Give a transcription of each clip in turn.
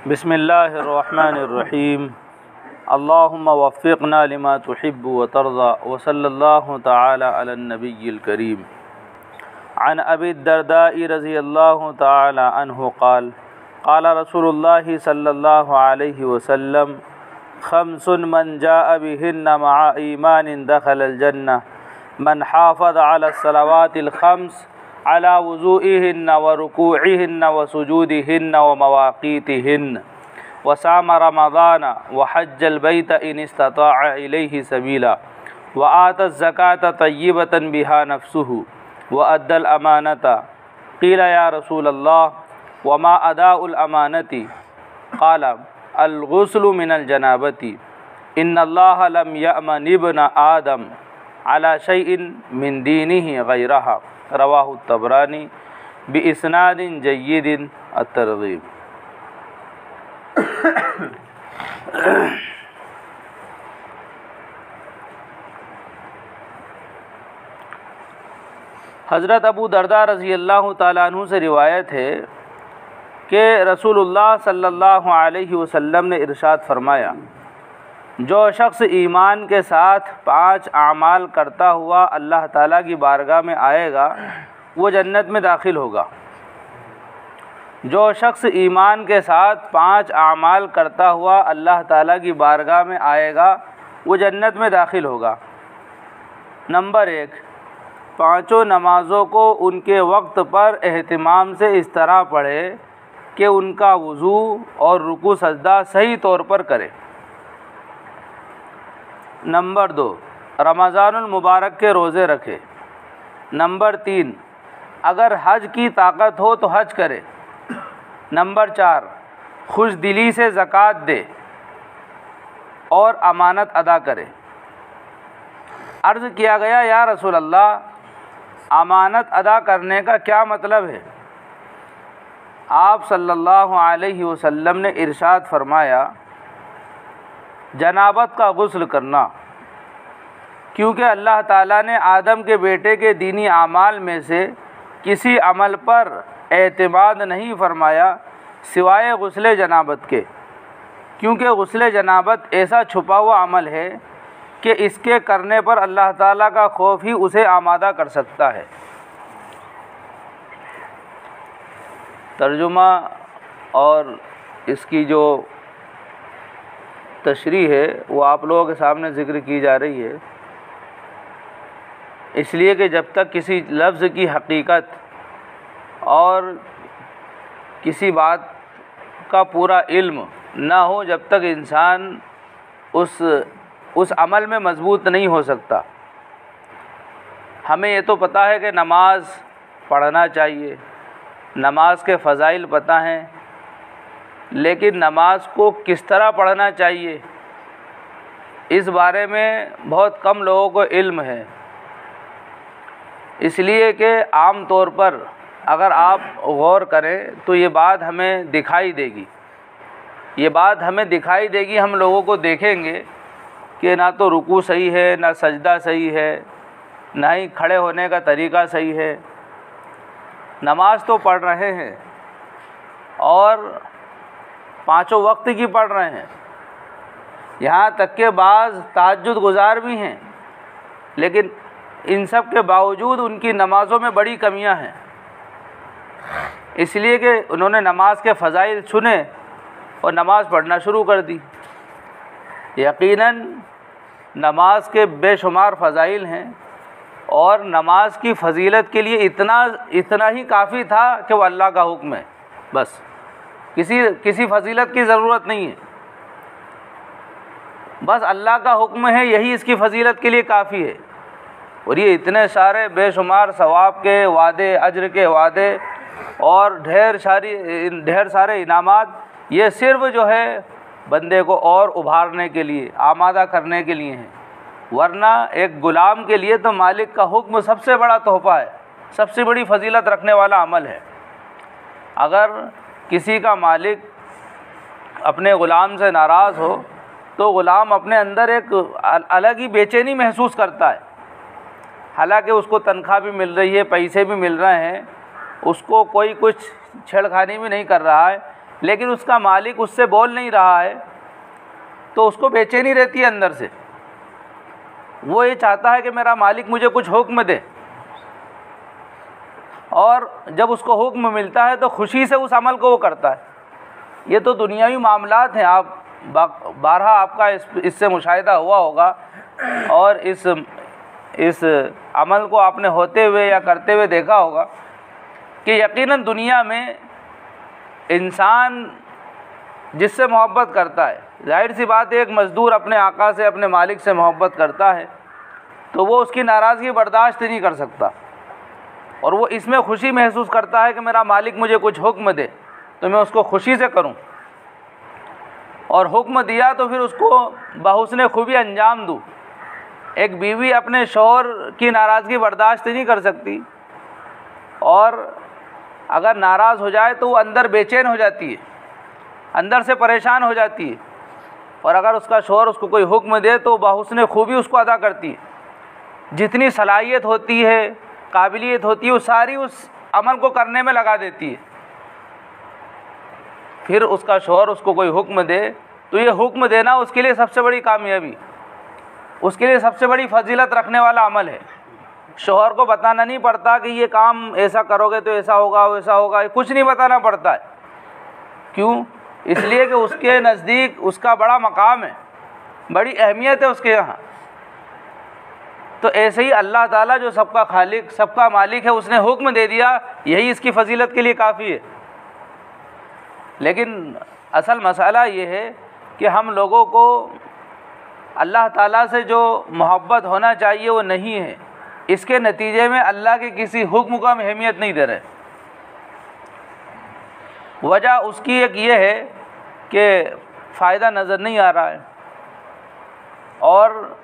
बिस्मिल्लाहिर्रहमानिर्रहीम। अल्लाहुम्मा वफ़्फ़िक़ना लिमा तुहिब्बु व तर्ज़ा व सल्लल्लाहु तआला अला नबिय्यिल करीम। अन अबी दरदाई रज़ियल्लाहु तआला अन्हु क़ाल क़ाल रसूलुल्लाहि सल्लल्लाहु अलैहि वसल्लम खम्सुन मन जाअ बिहिन्ना मअ ईमानिन दख़लल जन्नह मन हाफ़ज़ अला सलावातिल खम्स अला वुज़ूइहिन्ना व रुकूइहिन्ना व सुजूदिहिन्ना व मवाक़ीतिहिन्ना व साम रमज़ान व हज्जल बैत इन इस्तताअ इलैहि सबीला व आता ज़कात तय्यबतन बिहा नफ्सुहु व अद्दल अमानता। क़ील या रसूलल्लाह व मा अदाउल अमानती? क़ाल अल गुस्लु मिनल जनाबती इन्नल्लाह लम यअमन इब्न आदम अला शैइन मिन दीनिही गैरहा। रवाहु तबरानी बि इस्नादिन जय्यिदिन अत-तरग़ीब। हज़रत अबू दरदा रज़ी अल्लाह ताला अन्हु से रिवायत है कि रसूलुल्लाह सल्लल्लाहु अलैहि वसल्लम ने इरशाद फरमाया, जो शख्स ईमान के साथ 5 आमाल करता हुआ अल्लाह ताला की बारगाह में आएगा वो जन्नत में दाखिल होगा। जो शख्स ईमान के साथ 5 आमाल करता हुआ अल्लाह ताला की बारगाह में आएगा वो जन्नत में दाखिल होगा। नंबर 1, 5 नमाज़ों को उनके वक्त पर एहतिमाम से इस तरह पढ़े कि उनका वज़ू और रुकू सजदा सही तौर पर करे। नंबर 2, रमज़ानुल मुबारक के रोज़े रखे। नंबर 3, अगर हज की ताकत हो तो हज करे। नंबर 4, खुश दिली से ज़कात दे और अमानत अदा करे। अर्ज़ किया गया, या रसूल अल्लाह, अमानत अदा करने का क्या मतलब है? आप सल्लल्लाहु अलैहि वसल्लम ने इरशाद फरमाया, जनाबत का गुस्ल करना, क्योंकि अल्लाह ताला ने आदम के बेटे के दीनी आमाल में से किसी अमल पर एतमाद नहीं फरमाया सिवाय गुस्ल जनाबत के, क्योंकि गुस्ल जनाबत ऐसा छुपा हुआ अमल है कि इसके करने पर अल्लाह ताला का खौफ ही उसे आमादा कर सकता है। तर्जुमा और इसकी जो तशरीह है वो आप लोगों के सामने ज़िक्र की जा रही है, इसलिए कि जब तक किसी लफ्ज़ की हकीकत और किसी बात का पूरा इल्म ना हो, जब तक इंसान उस अमल में मजबूत नहीं हो सकता। हमें ये तो पता है कि नमाज पढ़ना चाहिए, नमाज के फ़ज़ाइल पता हैं, लेकिन नमाज को किस तरह पढ़ना चाहिए इस बारे में बहुत कम लोगों को इल्म है। इसलिए कि आम तौर पर अगर आप गौर करें तो ये बात हमें दिखाई देगी, हम लोगों को देखेंगे कि ना तो रुकू सही है, ना सजदा सही है, ना ही खड़े होने का तरीक़ा सही है। नमाज तो पढ़ रहे हैं और 5 वक्त की पढ़ रहे हैं, यहाँ तक के बाज़ तहज्जुद गुज़ार भी हैं, लेकिन इन सब के बावजूद उनकी नमाज़ों में बड़ी कमियां हैं, इसलिए कि उन्होंने नमाज के फ़ज़ाइल सुने और नमाज़ पढ़ना शुरू कर दी। यकीनन नमाज के बेशुमार फ़ज़ाइल हैं और नमाज की फ़जीलत के लिए इतना ही काफ़ी था कि वह अल्लाह का हुक्म है, बस किसी फ़जीलत की ज़रूरत नहीं है, बस अल्लाह का हुक्म है, यही इसकी फ़जीलत के लिए काफ़ी है। और ये इतने सारे बेशुमार सवाब के वादे, अज्र के वादे और ढेर सारे इनामात, ये सिर्फ़ जो है बंदे को और उभारने के लिए, आमादा करने के लिए हैं। वरना एक ग़ुलाम के लिए तो मालिक का हुक्म सबसे बड़ा तोहफ़ा है, सबसे बड़ी फ़जीलत रखने वाला अमल है। अगर किसी का मालिक अपने ग़ुलाम से नाराज़ हो तो ग़ुलाम अपने अंदर एक अलग ही बेचैनी महसूस करता है। हालांकि उसको तनख्वाह भी मिल रही है, पैसे भी मिल रहे हैं, उसको कोई कुछ छेड़खानी भी नहीं कर रहा है, लेकिन उसका मालिक उससे बोल नहीं रहा है, तो उसको बेचैनी रहती है अंदर से। वो ये चाहता है कि मेरा मालिक मुझे कुछ हुक्म दे, और जब उसको हुक्म मिलता है तो खुशी से उस अमल को वो करता है। ये तो दुनियावी मामलात हैं, आप बारहा आपका इससे मुशाहिदा हुआ होगा, और इस अमल को आपने होते हुए या करते हुए देखा होगा कि यकीनन दुनिया में इंसान जिससे मोहब्बत करता है, जाहिर सी बात है, एक मज़दूर अपने आका से, अपने मालिक से मोहब्बत करता है तो वो उसकी नाराज़गी बर्दाश्त नहीं कर सकता, और वो इसमें खुशी महसूस करता है कि मेरा मालिक मुझे कुछ हुक्म दे तो मैं उसको खुशी से करूं, और हुक्म दिया तो फिर उसको बहुस्ने खूबी अंजाम दूं। एक बीवी अपने शौहर की नाराज़गी बर्दाश्त नहीं कर सकती, और अगर नाराज़ हो जाए तो वो अंदर बेचैन हो जाती है, अंदर से परेशान हो जाती है, और अगर उसका शौहर उसको कोई हुक्म दे तो बहुस्ने खूबी उसको अदा करती है। जितनी सलाहियत होती है, काबिलियत होती है, वो सारी उस अमल को करने में लगा देती है। फिर उसका शौहर उसको कोई हुक्म दे तो ये हुक्म देना उसके लिए सबसे बड़ी कामयाबी, उसके लिए सबसे बड़ी फजीलत रखने वाला अमल है। शौहर को बताना नहीं पड़ता कि ये काम ऐसा करोगे तो ऐसा होगा, वैसा होगा, कुछ नहीं बताना पड़ता है। क्यों? इसलिए कि उसके नज़दीक उसका बड़ा मकाम है, बड़ी अहमियत है उसके यहाँ। तो ऐसे ही अल्लाह ताला जो सबका खालिक, सबका मालिक है, उसने हुक्म दे दिया, यही इसकी फजीलत के लिए काफ़ी है। लेकिन असल मसाला ये है कि हम लोगों को अल्लाह ताला से जो मोहब्बत होना चाहिए वो नहीं है, इसके नतीजे में अल्लाह के किसी हुक्म को हम अहमियत नहीं दे रहे। वजह उसकी एक ये है कि फ़ायदा नज़र नहीं आ रहा है, और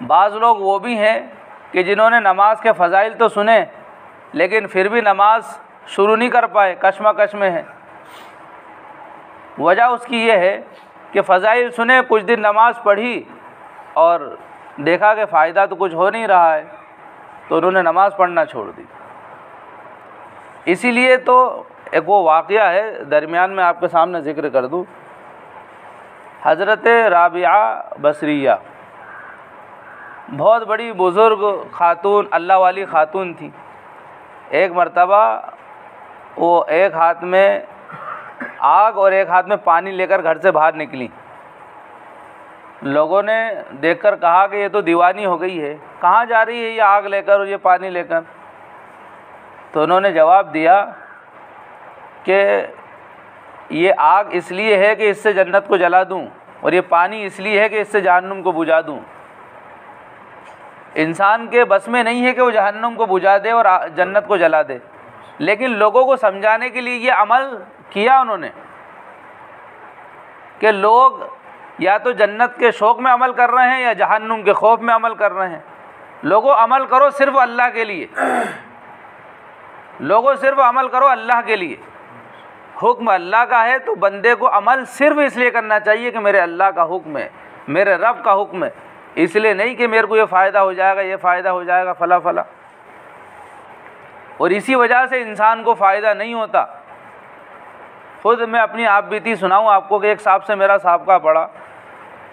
बाज़ लोग वो भी हैं कि जिन्होंने नमाज के फ़ज़ाइल तो सुने लेकिन फिर भी नमाज शुरू नहीं कर पाए, कश्मकश में है। वजह उसकी ये है कि फ़ज़ाइल सुने, कुछ दिन नमाज पढ़ी और देखा कि फ़ायदा तो कुछ हो नहीं रहा है, तो उन्होंने नमाज़ पढ़ना छोड़ दी। इसीलिए तो एक वो वाक़या है, दरमियान में आपके सामने ज़िक्र कर दूँ। हज़रत राबिया बसरिया बहुत बड़ी बुज़ुर्ग खातून, अल्लाह वाली खातून थी। एक मर्तबा वो एक हाथ में आग और एक हाथ में पानी लेकर घर से बाहर निकली। लोगों ने देखकर कहा कि ये तो दीवानी हो गई है, कहाँ जा रही है ये आग लेकर और ये पानी लेकर? तो उन्होंने जवाब दिया कि ये आग इसलिए है कि इससे जन्नत को जला दूं, और ये पानी इसलिए है कि इससे जहन्नुम को बुझा दूं। इंसान के बस में नहीं है कि वो जहन्नुम को बुझा दे और जन्नत को जला दे, लेकिन लोगों को समझाने के लिए ये अमल किया उन्होंने कि लोग या तो जन्नत के शौक़ में अमल कर रहे हैं या जहन्नुम के खौफ में अमल कर रहे हैं। लोगों अमल करो सिर्फ अल्लाह के लिए, लोगों सिर्फ अमल करो अल्लाह के लिए। हुक्म अल्लाह का है तो बंदे को अमल सिर्फ इसलिए करना चाहिए कि मेरे अल्लाह का हुक्म है, मेरे रब का हुक्म है, इसलिए नहीं कि मेरे को ये फ़ायदा हो जाएगा, ये फ़ायदा हो जाएगा, फला फला। और इसी वजह से इंसान को फ़ायदा नहीं होता। खुद मैं अपनी आप बीती सुनाऊँ आपको कि एक साहब से मेरा साहबका पड़ा,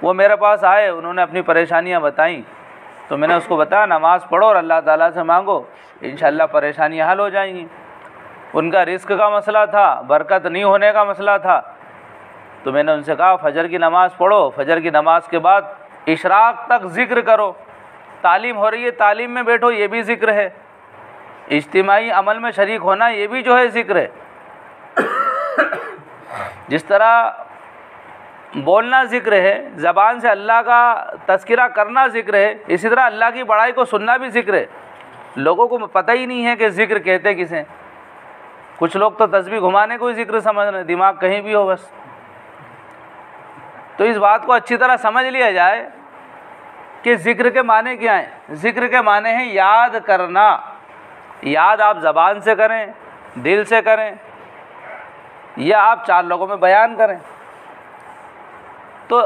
वो मेरे पास आए, उन्होंने अपनी परेशानियाँ बताईं, तो मैंने उसको बताया नमाज़ पढ़ो और अल्लाह ताला से मांगो, इंशाअल्लाह परेशानियाँ हल हो जाएंगी। उनका रिस्क का मसला था, बरकत नहीं होने का मसला था। तो मैंने उनसे कहा फ़जर की नमाज़ पढ़ो, फ़जर की नमाज के बाद इशराक तक ज़िक्र करो, तालीम हो रही है तालीम में बैठो, ये भी ज़िक्र है, इज्तिमाई अमल में शरीक होना ये भी जो है ज़िक्र है। जिस तरह बोलना ज़िक्र है, ज़बान से अल्लाह का तज़किरा करना ज़िक्र है, इसी तरह अल्लाह की बड़ाई को सुनना भी ज़िक्र है। लोगों को पता ही नहीं है कि ज़िक्र कहते किसे। कुछ लोग तो तस्बीह घुमाने को ही ज़िक्र समझ रहे, दिमाग कहीं भी हो बस। तो इस बात को अच्छी तरह समझ लिया जाए कि ज़िक्र के माने क्या हैं। ज़िक्र के माने हैं याद करना। याद आप ज़बान से करें, दिल से करें, या आप चार लोगों में बयान करें। तो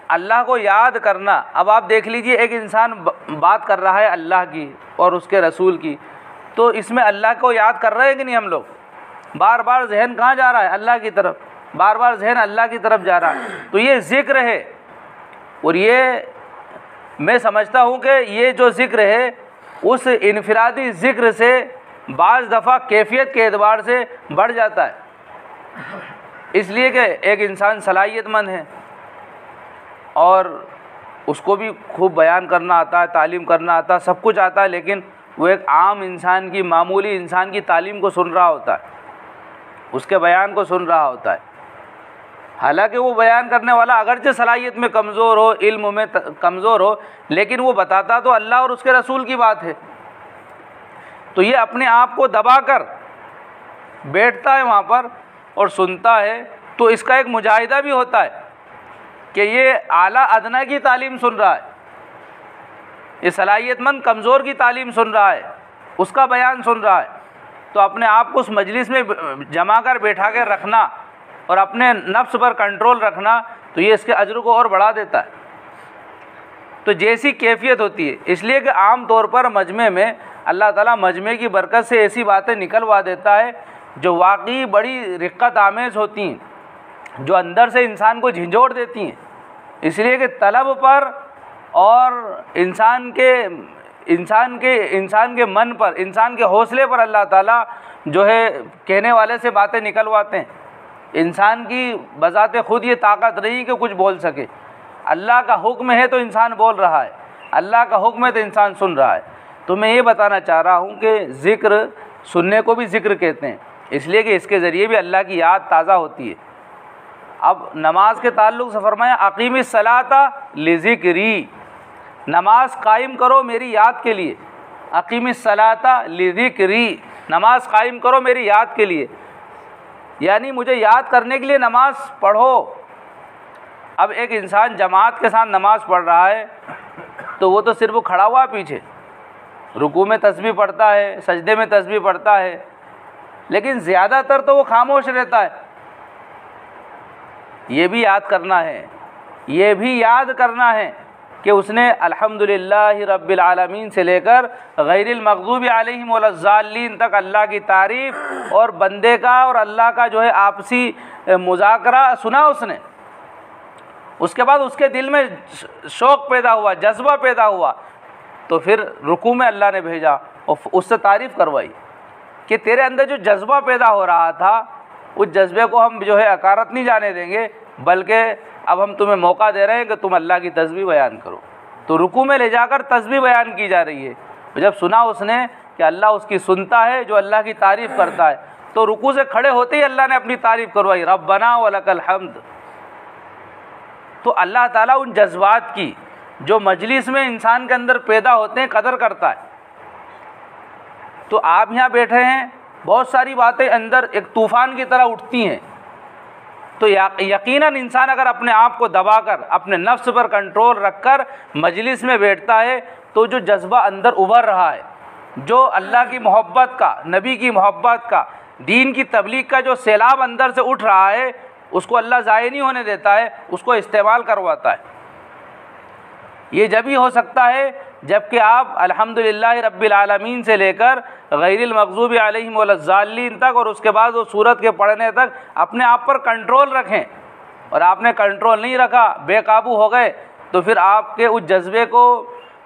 अल्लाह को याद करना। अब आप देख लीजिए, एक इंसान बात कर रहा है अल्लाह की और उसके रसूल की, तो इसमें अल्लाह को याद कर रहे हैं कि नहीं हम लोग? बार बार जहन कहाँ जा रहा है? अल्लाह की तरफ। बार बार जहन अल्लाह की तरफ जा रहा है, तो ये ज़िक्र है। और ये मैं समझता हूँ कि ये जो ज़िक्र है उस इनफिरादी ज़िक्र से बाज़ दफ़ा कैफियत के एतबार से बढ़ जाता है, इसलिए कि एक इंसान सलाहियतमंद है और उसको भी खूब बयान करना आता है, तालीम करना आता है, सब कुछ आता है, लेकिन वो एक आम इंसान की, मामूली इंसान की तालीम को सुन रहा होता है, उसके बयान को सुन रहा होता है। हालांकि वो बयान करने वाला अगरचे सलाहियत में कमज़ोर हो, इल्म में कमज़ोर हो, लेकिन वो बताता तो अल्लाह और उसके रसूल की बात है। तो ये अपने आप को दबा कर बैठता है वहाँ पर और सुनता है, तो इसका एक मुजाहिदा भी होता है कि ये आला अदना की तालीम सुन रहा है, ये सलाहियतमंद कमज़ोर की तालीम सुन रहा है, उसका बयान सुन रहा है। तो अपने आप को उस मजलिस में जमा कर बैठा कर रखना और अपने नफ्स पर कंट्रोल रखना, तो ये इसके अजर को और बढ़ा देता है। तो जैसी कैफियत होती है, इसलिए कि आम तौर पर मजमे में अल्लाह ताला मजमे की बरकत से ऐसी बातें निकलवा देता है जो वाकई बड़ी रिक्कत आमेज़ होती हैं, जो अंदर से इंसान को झंझोड़ देती हैं। इसलिए कि तलब पर और इंसान के मन पर, इंसान के हौसले पर अल्लाह ताला जो है कहने वाले से बातें निकलवाते हैं। इंसान की बज़ाते ख़ुद ये ताकत नहीं कि कुछ बोल सके, अल्लाह का हुक्म है तो इंसान बोल रहा है, अल्लाह का हुक्म है तो इंसान सुन रहा है। तो मैं ये बताना चाह रहा हूँ कि ज़िक्र सुनने को भी ज़िक्र कहते हैं, इसलिए कि इसके ज़रिए भी अल्लाह की याद ताज़ा होती है। अब नमाज के ताल्लुक़ से फरमाया अक़ीमिस सलाता लिज़िक्री, नमाज कायम करो मेरी याद के लिए। अक़ीमिस सलाता लिज़िक्री, नमाज कायम करो मेरी याद के लिए, यानी मुझे याद करने के लिए नमाज पढ़ो। अब एक इंसान जमात के साथ नमाज पढ़ रहा है तो वो तो सिर्फ खड़ा हुआ पीछे, रुकू में तस्बीह पढ़ता है, सजदे में तस्बीह पढ़ता है, लेकिन ज़्यादातर तो वो खामोश रहता है। ये भी याद करना है, ये भी याद करना है कि उसने अल्हम्दुलिल्लाहि रब्बिल आलमीन से लेकर गैरिल मग़ज़ूबि अलैहिम वलज़्ज़ालीन तक अल्लाह की तारीफ़ और बंदे का और अल्लाह का जो है आपसी मुज़ाकरा सुना उसने। उसके बाद उसके दिल में शौक़ पैदा हुआ, जज्बा पैदा हुआ, तो फिर रुकू में अल्लाह ने भेजा और उससे तारीफ़ करवाई कि तेरे अंदर जो जज्बा पैदा हो रहा था, उस जज्बे को हम जो है अकारत नहीं जाने देंगे, बल्कि अब हम तुम्हें मौका दे रहे हैं कि तुम अल्लाह की तस्बीह बयान करो। तो रुकू में ले जाकर तस्बीह बयान की जा रही है। जब सुना उसने कि अल्लाह उसकी सुनता है, जो अल्लाह की तारीफ़ करता है, तो रुकू से खड़े होते ही अल्लाह ने अपनी तारीफ़ करवाई, रब्बना वलकल हम्द। तो अल्लाह ताला उन जज्बात की जो मजलिस में इंसान के अंदर पैदा होते हैं कदर करता है। तो आप यहाँ बैठे हैं, बहुत सारी बातें अंदर एक तूफ़ान की तरह उठती हैं, तो यकीनन इंसान अगर अपने आप को दबाकर, अपने नफ्स पर कंट्रोल रखकर मजलिस में बैठता है, तो जो जज्बा अंदर उभर रहा है, जो अल्लाह की मोहब्बत का, नबी की मोहब्बत का, दीन की तबलीग का जो सैलाब अंदर से उठ रहा है, उसको अल्लाह ज़ाय नहीं होने देता है, उसको इस्तेमाल करवाता है। ये जब ही हो सकता है जबकि आप अल्हम्दुलिल्लाह रब्बिल आलमीन से लेकर गैरिल मग़ज़ूबि अलैहिम वलज़्ज़ालीन तक और उसके बाद वो सूरत के पढ़ने तक अपने आप पर कंट्रोल रखें। और आपने कंट्रोल नहीं रखा, बेकाबू हो गए, तो फिर आपके उस जज्बे को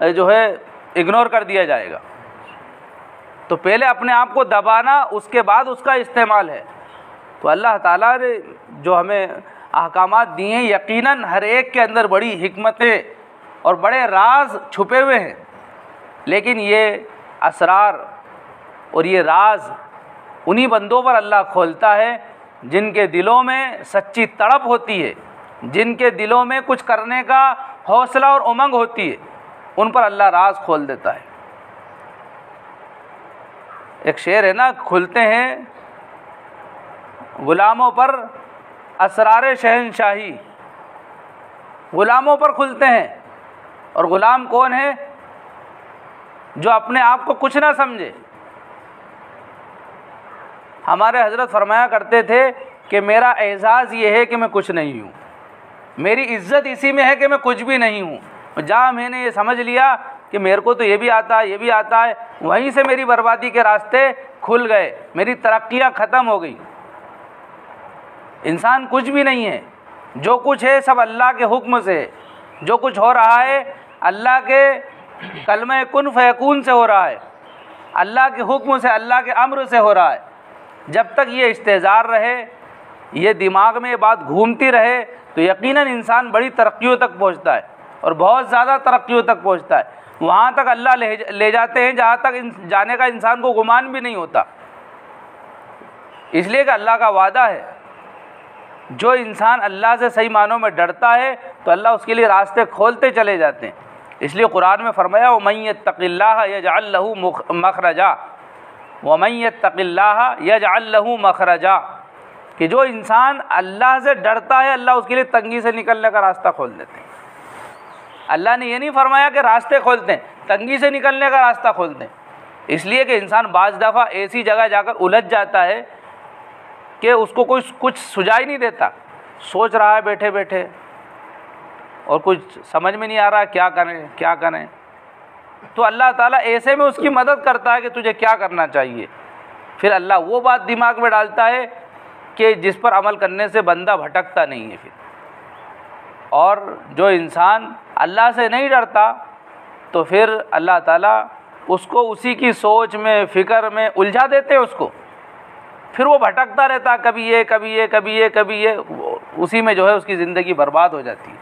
जो है इग्नोर कर दिया जाएगा। तो पहले अपने आप को दबाना, उसके बाद उसका इस्तेमाल है। तो अल्लाह ताला ने जो हमें अहकामात दिए हैं, यकीनन हर एक के अंदर बड़ी हिकमतें और बड़े राज छुपे हुए हैं, लेकिन ये असरार और ये राज उन्हीं बंदों पर अल्लाह खोलता है जिनके दिलों में सच्ची तड़प होती है, जिनके दिलों में कुछ करने का हौसला और उमंग होती है, उन पर अल्लाह राज खोल देता है। एक शेर है ना, खुलते हैं ग़ुलामों पर असरार शहनशाही, ग़ुलामों पर खुलते हैं। और ग़ुलाम कौन है? जो अपने आप को कुछ ना समझे। हमारे हज़रत फरमाया करते थे कि मेरा एजाज़ ये है कि मैं कुछ नहीं हूँ, मेरी इज़्ज़त इसी में है कि मैं कुछ भी नहीं हूँ। जहाँ मैंने ये समझ लिया कि मेरे को तो ये भी आता है, ये भी आता है, वहीं से मेरी बर्बादी के रास्ते खुल गए, मेरी तरक्कियाँ ख़त्म हो गई। इंसान कुछ भी नहीं है, जो कुछ है सब अल्लाह के हुक्म से है। जो कुछ हो रहा है अल्लाह के कलमे कुन फयकून से हो रहा है, अल्लाह के हुक्म से, अल्लाह के अम्र से हो रहा है। जब तक ये इस्तेज़ार रहे, ये दिमाग में ये बात घूमती रहे, तो यकीनन इंसान बड़ी तरक्कियों तक पहुंचता है और बहुत ज़्यादा तरक्कियों तक पहुंचता है। वहाँ तक अल्लाह ले जाते हैं जहाँ तक जाने का इंसान को गुमान भी नहीं होता। इसलिए कि अल्लाह का वादा है, जो इंसान अल्लाह से सही मानों में डरता है तो अल्लाह उसके लिए रास्ते खोलते चले जाते हैं। इसलिए कुरान में फरमाया वमन यत्तक़िल्लाह यजअल लहू मखरजा, वमन यत्तक़िल्लाह यजअल लहू मखरजा, कि जो इंसान अल्लाह से डरता है अल्लाह उसके लिए तंगी से निकलने का रास्ता खोल देते हैं। अल्लाह ने ये नहीं फरमाया कि रास्ते खोलते हैं, तंगी से निकलने का रास्ता खोलते हैं। इसलिए कि इंसान बाज़ दफ़ा ऐसी जगह जाकर उलझ जाता है कि उसको कोई कुछ सुझाई नहीं देता, सोच रहा है बैठे बैठे और कुछ समझ में नहीं आ रहा क्या करें क्या करें। तो अल्लाह ताला ऐसे में उसकी मदद करता है कि तुझे क्या करना चाहिए। फिर अल्लाह वो बात दिमाग में डालता है कि जिस पर अमल करने से बंदा भटकता नहीं है फिर। और जो इंसान अल्लाह से नहीं डरता तो फिर अल्लाह ताला उसको उसी की सोच में, फ़िक्र में उलझा देते हैं उसको। फिर वो भटकता रहता, कभी ये कभी ये कभी ये कभी ये, उसी में जो है उसकी ज़िंदगी बर्बाद हो जाती है।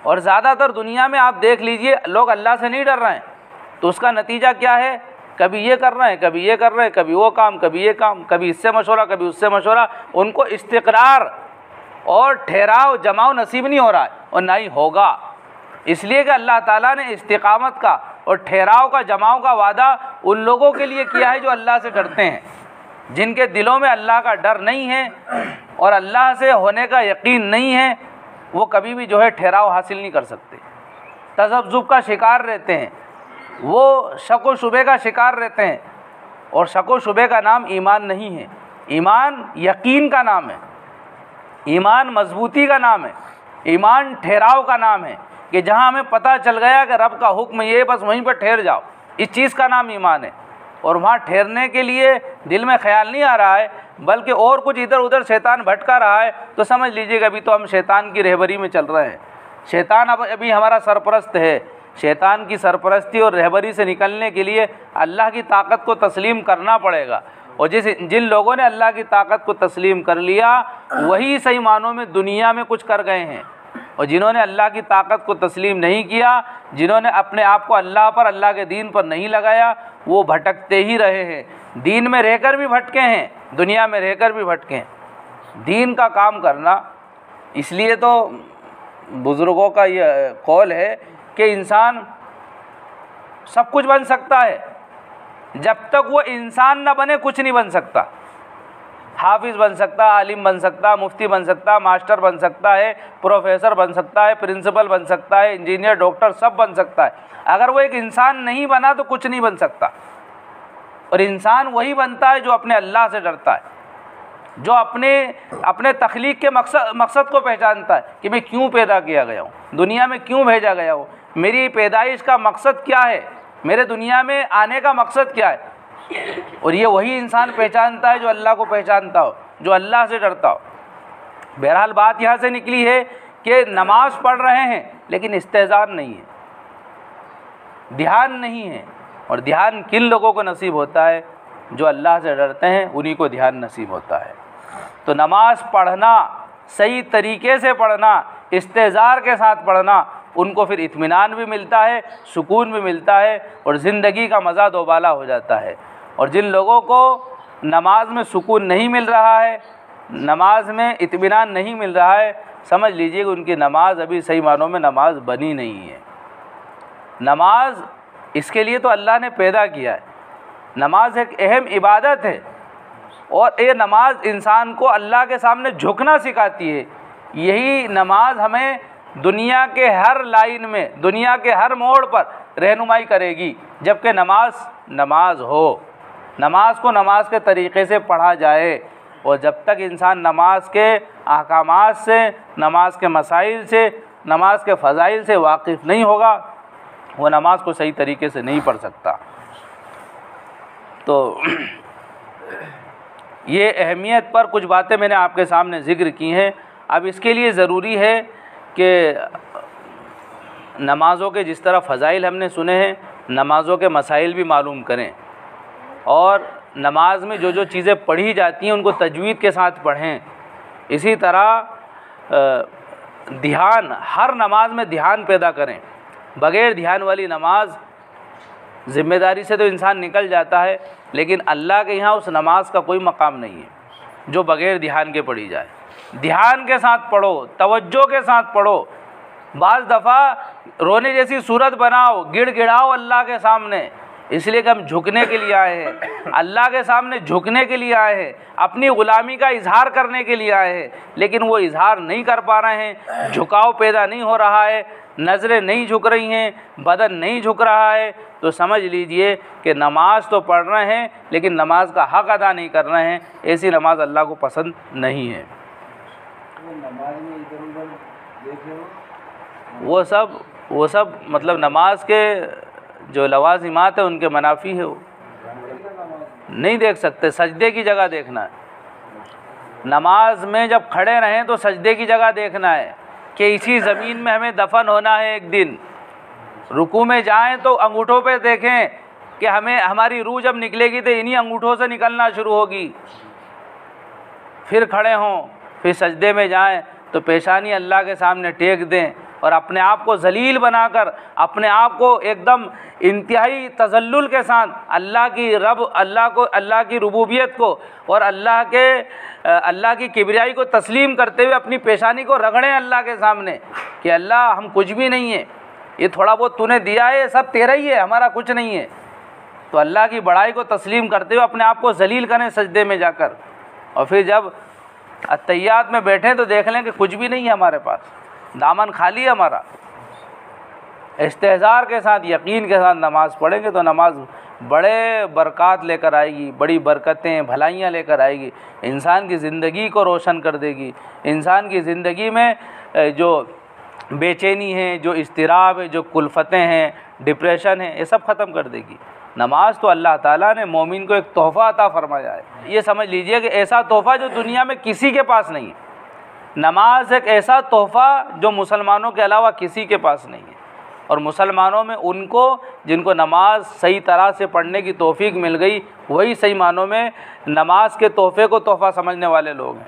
और ज़्यादातर दुनिया में आप देख लीजिए, लोग अल्लाह से नहीं डर रहे हैं तो उसका नतीजा क्या है, कभी ये कर रहे हैं, कभी ये कर रहे हैं, कभी वो काम, कभी ये काम, कभी इससे मशवरा, कभी उससे मशवरा। उनको इस्तिक़रार और ठहराव जमाव नसीब नहीं हो रहा है और ना ही होगा। इसलिए कि अल्लाह ताला ने इस्तिक़ामत का और ठहराव का, जमाव का वादा उन लोगों के लिए किया है जो अल्लाह से डरते हैं। जिनके दिलों में अल्लाह का डर नहीं है और अल्लाह से होने का यकीन नहीं है, वो कभी भी जो है ठहराव हासिल नहीं कर सकते, तज़ब्ज़ुब का शिकार रहते हैं, वो शक व शुबे का शिकार रहते हैं। और शक व शुबे का नाम ईमान नहीं है, ईमान यकीन का नाम है, ईमान मजबूती का नाम है, ईमान ठहराव का नाम है कि जहाँ हमें पता चल गया कि रब का हुक्म ये, बस वहीं पर ठहर जाओ, इस चीज़ का नाम ईमान है। और वहाँ ठहरने के लिए दिल में ख्याल नहीं आ रहा है बल्कि और कुछ इधर उधर शैतान भटका रहा है, तो समझ लीजिएगा अभी तो हम शैतान की रहबरी में चल रहे हैं। शैतान अब अभी हमारा सरपरस्त है। शैतान की सरपरस्ती और रहबरी से निकलने के लिए अल्लाह की ताकत को तस्लीम करना पड़ेगा। और जिन लोगों ने अल्लाह की ताकत को तस्लीम कर लिया वही सही मानों में दुनिया में कुछ कर गए हैं। और जिन्होंने अल्लाह की ताकत को तस्लीम नहीं किया, जिन्होंने अपने आप को अल्लाह पर, अल्लाह के दीन पर नहीं लगाया, वो भटकते ही रहे हैं। दीन में रहकर भी भटके हैं, दुनिया में रहकर भी भटके हैं। दीन का काम करना, इसलिए तो बुज़ुर्गों का ये कौल है कि इंसान सब कुछ बन सकता है, जब तक वो इंसान ना बने कुछ नहीं बन सकता। हाफिज़ बन सकता, आलिम बन सकता, मुफ्ती बन सकता, मास्टर बन सकता है, प्रोफेसर बन सकता है, प्रिंसिपल बन सकता है, इंजीनियर, डॉक्टर सब बन सकता है। अगर वो एक इंसान नहीं बना तो कुछ नहीं बन सकता। और इंसान वही बनता है जो अपने अल्लाह से डरता है, जो अपने तख्लीक के मकसद को पहचानता है कि मैं क्यों पैदा किया गया हूँ, दुनिया में क्यों भेजा गया हूँ, मेरी पैदाइश का मकसद क्या है, मेरे दुनिया में आने का मकसद क्या है। और ये वही इंसान पहचानता है जो अल्लाह को पहचानता हो, जो अल्लाह से डरता हो। बहरहाल बात यहाँ से निकली है कि नमाज पढ़ रहे हैं लेकिन इस्तेज़ार नहीं है, ध्यान नहीं है। और ध्यान किन लोगों को नसीब होता है? जो अल्लाह से डरते हैं उन्हीं को ध्यान नसीब होता है। तो नमाज पढ़ना, सही तरीके से पढ़ना, इस्तेज़ार के साथ पढ़ना, उनको फिर इत्मीनान भी मिलता है, सुकून भी मिलता है और ज़िंदगी का मज़ा दोबाला हो जाता है। और जिन लोगों को नमाज में सुकून नहीं मिल रहा है, नमाज में इत्मीनान नहीं मिल रहा है, समझ लीजिए कि उनकी नमाज अभी सही मानों में नमाज बनी नहीं है। नमाज इसके लिए तो अल्लाह ने पैदा किया है। नमाज एक अहम इबादत है और ये नमाज इंसान को अल्लाह के सामने झुकना सिखाती है। यही नमाज हमें दुनिया के हर लाइन में, दुनिया के हर मोड़ पर रहनुमाई करेगी। जबकि नमाज हो, नमाज को नमाज के तरीक़े से पढ़ा जाए। और जब तक इंसान नमाज के अहकामात से, नमाज के मसाइल से, नमाज के फ़ज़ाइल से वाकिफ़ नहीं होगा, वो नमाज को सही तरीके से नहीं पढ़ सकता। तो ये अहमियत पर कुछ बातें मैंने आपके सामने ज़िक्र की हैं। अब इसके लिए ज़रूरी है कि नमाज़ों के जिस तरह फ़ज़ाइल हमने सुने हैं, नमाज़ों के मसाइल भी मालूम करें और नमाज में जो जो चीज़ें पढ़ी जाती हैं उनको तजवीद के साथ पढ़ें। इसी तरह ध्यान, हर नमाज में ध्यान पैदा करें। बग़ैर ध्यान वाली नमाज ज़िम्मेदारी से तो इंसान निकल जाता है, लेकिन अल्लाह के यहाँ उस नमाज का कोई मकाम नहीं है जो बग़ैर ध्यान के पढ़ी जाए। ध्यान के साथ पढ़ो, तवज्जो के साथ पढ़ो। बाज़ दफ़ा रोने जैसी सूरत बनाओ, गिड़गिड़ाओ अल्लाह के सामने, इसलिए कि हम झुकने के लिए आए हैं, अल्लाह के सामने झुकने के लिए आए हैं, अपनी ग़ुलामी का इजहार करने के लिए आए हैं, लेकिन वो इजहार नहीं कर पा रहे हैं, झुकाव पैदा नहीं हो रहा है, नज़रें नहीं झुक रही हैं, बदन नहीं झुक रहा है, तो समझ लीजिए कि नमाज तो पढ़ रहे हैं लेकिन नमाज का हक़ अदा नहीं कर रहे हैं। ऐसी नमाज अल्लाह को पसंद नहीं है। वो सब मतलब नमाज के जो लवाजिमात है उनके मनाफी है, वो नहीं देख सकते। सजदे की जगह देखना है। नमाज में जब खड़े रहें तो सजदे की जगह देखना है कि इसी ज़मीन में हमें दफन होना है एक दिन। रुकू में जाएं तो अंगूठों पे देखें कि हमें हमारी रूह जब निकलेगी तो इन्हीं अंगूठों से निकलना शुरू होगी। फिर खड़े हों, फिर सजदे में जाएं तो पेशानी अल्लाह के सामने टेक दें और अपने आप को ज़लील बनाकर, अपने आप को एकदम इंतहाई तज़ल्लुल के साथ अल्लाह की रुबूबियत को और अल्लाह की किबरियाई को तस्लीम करते हुए अपनी पेशानी को रगड़ें अल्लाह के सामने कि अल्लाह हम कुछ भी नहीं है, ये थोड़ा बहुत तूने दिया है, सब तेरा ही है, हमारा कुछ नहीं है। तो अल्लाह की बड़ाई को तस्लीम करते हुए अपने आप को ज़लील करें सजदे में जाकर, और फिर जब अत्तहियात में बैठें तो देख लें कि कुछ भी नहीं है हमारे पास, दामन खाली है हमारा। इस्तेहज़ार के साथ, यकीन के साथ नमाज़ पढ़ेंगे तो नमाज बड़े बरक़ात लेकर आएगी, बड़ी बरकतें, भलाइयाँ लेकर आएगी, इंसान की ज़िंदगी को रोशन कर देगी। इंसान की ज़िंदगी में जो बेचैनी है, जो इज़्तिराब है, जो कुल्फ़तें हैं, डिप्रेशन है, ये सब ख़त्म कर देगी। नमाज तो अल्लाह ताला ने मोमिन को एक तोहफ़ा अता फ़रमाया है। ये समझ लीजिए कि ऐसा तोहफ़ा जो दुनिया में किसी के पास नहीं है। नमाज एक ऐसा तोहफ़ा जो मुसलमानों के अलावा किसी के पास नहीं है, और मुसलमानों में उनको जिनको नमाज सही तरह से पढ़ने की तौफीक मिल गई, वही सही मानों में नमाज के तोहफ़े को तोहफ़ा समझने वाले लोग हैं।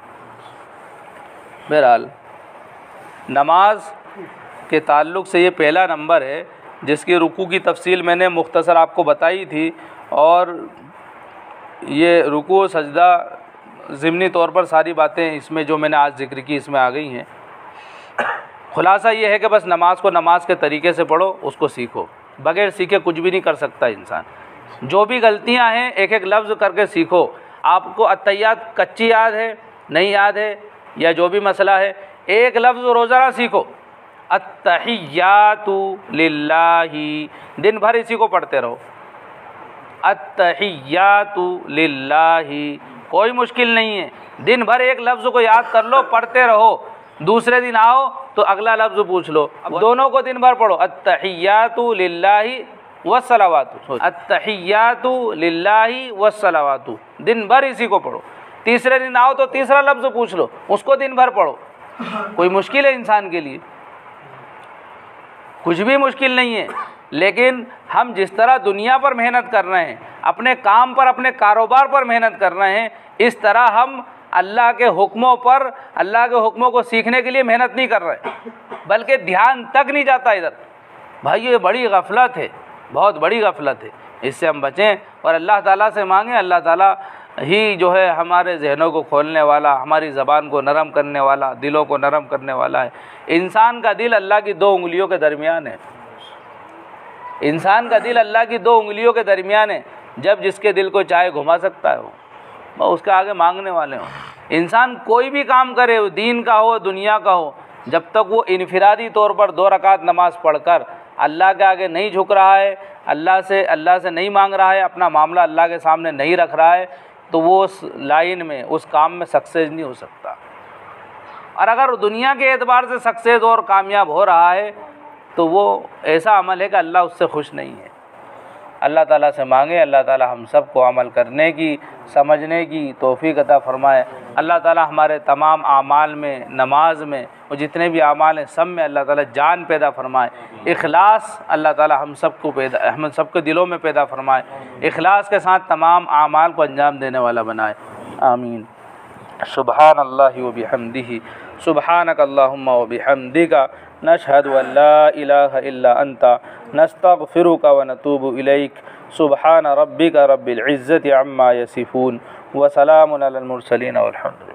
बहरहाल नमाज के ताल्लुक़ से ये पहला नंबर है जिसकी रुकू की तफसील मैंने मुख्तसर आपको बताई थी, और ये रुकू सजदा ज़िमनी तौर पर सारी बातें इसमें जो मैंने आज ज़िक्र की इसमें आ गई हैं। खुलासा ये है कि बस नमाज को नमाज के तरीके से पढ़ो, उसको सीखो। बग़ैर सीखे कुछ भी नहीं कर सकता इंसान। जो भी गलतियां हैं एक एक लफ्ज़ करके सीखो। आपको अत्तहियात कच्ची याद है, नहीं याद है, या जो भी मसला है, एक लफ्ज़ रोज़ाना सीखो, अत्तहियातु लिल्लाही, दिन भर इसी को पढ़ते रहो, अत्तहियातु लिल्लाही। कोई मुश्किल नहीं है, दिन भर एक लफ्ज़ को याद कर लो, पढ़ते रहो। दूसरे दिन आओ तो अगला लफ्ज़ पूछ लो। अब दोनों को दिन भर पढ़ो, अत्तहियातु लिल्लाही वस्सलावातु, अत्तहियातु लिल्लाही वस्सलावातु, दिन भर इसी को पढ़ो। तीसरे दिन आओ तो तीसरा लफ्ज़ पूछ लो, उसको दिन भर पढ़ो। कोई मुश्किल है इंसान के लिए? कुछ भी मुश्किल नहीं है। लेकिन हम जिस तरह दुनिया पर मेहनत कर रहे हैं, अपने काम पर, अपने कारोबार पर मेहनत कर रहे हैं, इस तरह हम अल्लाह के हुक्मों पर, अल्लाह के हुक्मों को सीखने के लिए मेहनत नहीं कर रहे, बल्कि ध्यान तक नहीं जाता इधर। भाई ये बड़ी गफलत है, बहुत बड़ी गफलत है। इससे हम बचें और अल्लाह ताला से मांगें। अल्लाह ताला ही जो है हमारे जहनों को खोलने वाला, हमारी ज़बान को नरम करने वाला, दिलों को नरम करने वाला है। इंसान का दिल अल्लाह की 2 उंगलियों के दरमियान है। इंसान का दिल अल्लाह की 2 उंगलियों के दरमियान है। जब जिसके दिल को चाहे घुमा सकता है वो उसके आगे मांगने वाले हों। इंसान कोई भी काम करे, वो दीन का हो, दुनिया का हो, जब तक वो इनफिरादी तौर पर 2 रकात नमाज पढ़कर अल्लाह के आगे नहीं झुक रहा है, अल्लाह से नहीं मांग रहा है, अपना मामला अल्लाह के सामने नहीं रख रहा है, तो वो उस लाइन में, उस काम में सक्सेस नहीं हो सकता। और अगर दुनिया के एतबार से सक्सेस और कामयाब हो रहा है तो वो ऐसा अमल है कि अल्लाह उससे खुश नहीं है। अल्लाह ताला से मांगे अल्लाह ताला हम सब को अमल करने की, समझने की तौफीक अता फ़रमाए। अल्लाह ताला हमारे तमाम आमाल में, नमाज में और जितने भी आमाल हैं सब में अल्लाह ताला जान पैदा फ़रमाए। इखलास अल्लाह ताला हम सबके दिलों में पैदा फ़रमाए। इखलास के साथ तमाम आमाल को अंजाम देने वाला बनाए। आमीन। सुबहान अल्लाहि व बिहम्दिही, सुबहानक अल्लाहुम्मा व बिहम्दिका, नशहदु अन ला इलाहा इल्ला अंता, नस्तगफिरुका व नतूबु इलैक। सुबहान रब्बिका रब्बिल इज़्ज़ति अम्मा यसिफून व सलामुन अलल मुरसलीन वल्हम्दुलिल्लाह।